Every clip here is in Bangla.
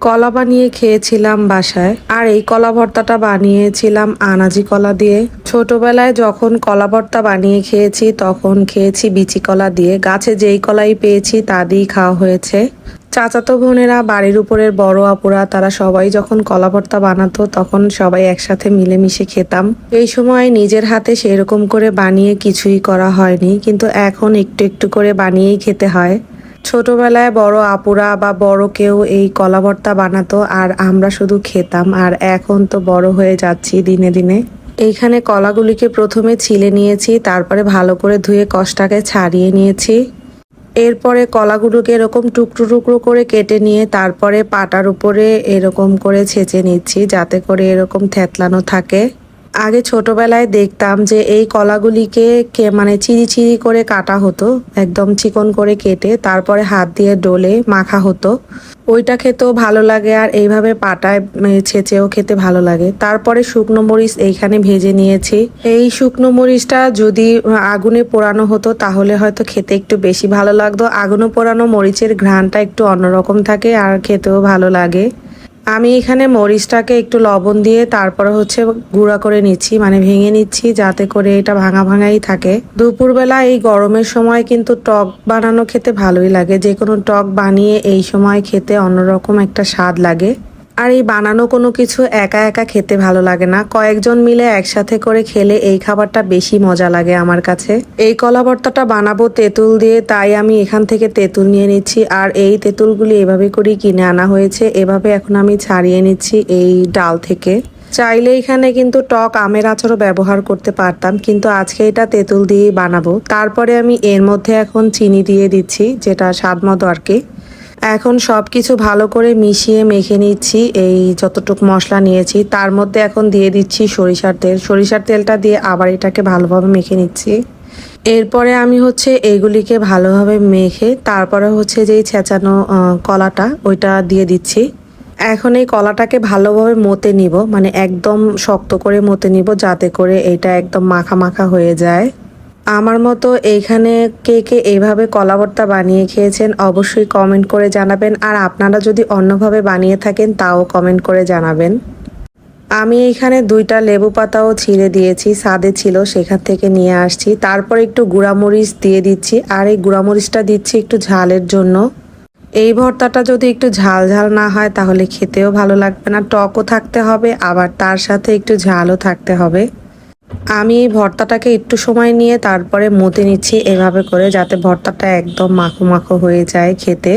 কলা বানিয়ে খেয়েছিলাম বাসায়। আর এই কলা ভর্তাটা বানিয়েছিলাম আনাজি কলা দিয়ে। ছোটবেলায় যখন কলা ভর্তা বানিয়ে খেয়েছি তখন খেয়েছি বিচি কলা দিয়ে। গাছে যেই কলাই পেয়েছি তা দিয়েই খাওয়া হয়েছে। চাচাতো বোনেরা, বাড়ির উপরের বড় আপুরা, তারা সবাই যখন কলা ভর্তা বানাতো তখন সবাই একসাথে মিলেমিশে খেতাম। এই সময় নিজের হাতে সেরকম করে বানিয়ে কিছুই করা হয়নি, কিন্তু এখন একটু একটু করে বানিয়েই খেতে হয়। ছোটবেলায় বড় আপুরা বা বড় কেউ এই কলা ভর্তা বানাতো আর আমরা শুধু খেতাম। আর এখন তো বড় হয়ে যাচ্ছি দিনে দিনে। এইখানে কলাগুলিকে প্রথমে ছিলে নিয়েছি, তারপরে ভালো করে ধুয়ে কষটাকে ছাড়িয়ে নিয়েছি। এরপরে কলাগুলোকে এরকম টুকরো টুকরো করে কেটে নিয়ে তারপরে পাটার উপরে এরকম করে ছেঁচে নিচ্ছি, যাতে করে এরকম থেতলানো থাকে। আগে ছোটবেলায় দেখতাম যে এই কলাগুলিকে মানে চিরি চিরি করে কাটা হতো, একদম চিকন করে কেটে তারপরে হাত দিয়ে ডলে মাখা হতো। ওইটা খেতেও ভালো লাগে আর এইভাবে পাটায় ছেঁচেও খেতে ভালো লাগে। তারপরে শুকনো মরিচ এইখানে ভেজে নিয়েছি। এই শুকনো মরিচটা যদি আগুনে পোড়ানো হতো তাহলে হয়তো খেতে একটু বেশি ভালো লাগতো। আগুনে পোড়ানো মরিচের ঘ্রাণটা একটু অন্যরকম থাকে আর খেতেও ভালো লাগে। আমি এখানে মরিচটাকে একটু লবণ দিয়ে তারপরে গুঁড়া করে নিচ্ছি, মানে ভেঙে নিচ্ছি, যাতে করে এটা ভাঙা ভাঙাই থাকে। দুপুরবেলা এই গরমের সময় কিন্তু টক বানানো খেতে ভালোই লাগে। যে কোনো টক বানিয়ে এই সময় খেতে অন্যরকম একটা স্বাদ লাগে। আর এই বানানো কোনো কিছু একা একা খেতে ভালো লাগে না, কয়েকজন মিলে একসাথে করে খেলে এই খাবারটা বেশি মজা লাগে আমার কাছে। এই কলা ভর্তাটা বানাবো তেঁতুল দিয়ে, তাই আমি এখান থেকে তেঁতুল নিয়ে নিচ্ছি। আর এই তেঁতুলগুলি এভাবে করেই কিনে আনা হয়েছে। এভাবে এখন আমি ছাড়িয়ে নিচ্ছি এই ডাল থেকে। চাইলে এখানে কিন্তু টক আমের আচারও ব্যবহার করতে পারতাম, কিন্তু আজকে এটা তেঁতুল দিয়েই বানাবো। তারপরে আমি এর মধ্যে এখন চিনি দিয়ে দিচ্ছি, যেটা স্বাদ মতো আর কি। এখন সব কিছু ভালো করে মিশিয়ে মেখে নিচ্ছি। এই যতটুকু মশলা নিয়েছি তার মধ্যে এখন দিয়ে দিচ্ছি সরিষার তেল। সরিষার তেলটা দিয়ে আবার এটাকে ভালোভাবে মেখে নিচ্ছি। এরপরে আমি এইগুলিকে ভালোভাবে মেখে তারপরে যেই ছেঁচানো কলাটা ওইটা দিয়ে দিচ্ছি। এখন এই কলাটাকে ভালোভাবে মতে নিব, মানে একদম শক্ত করে মতে নিব, যাতে করে এটা একদম মাখা মাখা হয়ে যায়। আমার মতো এইখানে কে কে এইভাবে কলা ভর্তা বানিয়ে খেয়েছেন অবশ্যই কমেন্ট করে জানাবেন। আর আপনারা যদি অন্যভাবে বানিয়ে থাকেন তাও কমেন্ট করে জানাবেন। আমি এইখানে 2টা লেবু পাতাও ছিঁড়ে দিয়েছি, ছাদে ছিল সেখান থেকে নিয়ে আসছি। তারপর একটু গুঁড়ামরিচ দিয়ে দিচ্ছি, আর এই গুঁড়ামরিচটা দিচ্ছি একটু ঝালের জন্য। এই ভর্তাটা যদি একটু ঝাল ঝাল না হয় তাহলে খেতেও ভালো লাগবে না। টকও থাকতে হবে, আবার তার সাথে একটু ঝালও থাকতে হবে। আমি এই ভর্তাটাকে একটু সময় নিয়ে তারপরে মতে নিচ্ছি এভাবে করে, যাতে ভর্তাটা একদম মাখো মাখো হয়ে যায় খেতে।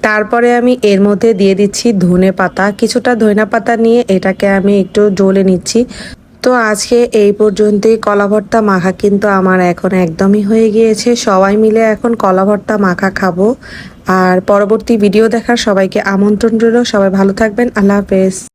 তারপরে আমি এর মধ্যে দিয়ে দিচ্ছি ধনে পাতা। কিছুটা ধনে পাতা নিয়ে এটাকে আমি একটু জ্বলে নিচ্ছি। তো আজকে এই পর্যন্তই। কলা ভর্তা মাখা কিন্তু আমার এখন একদমই হয়ে গিয়েছে। সবাই মিলে এখন কলা ভর্তা মাখা খাবো। আর পরবর্তী ভিডিও দেখার সবাইকে আমন্ত্রণ রইল। সবাই ভালো থাকবেন। আল্লাহ হাফেজ।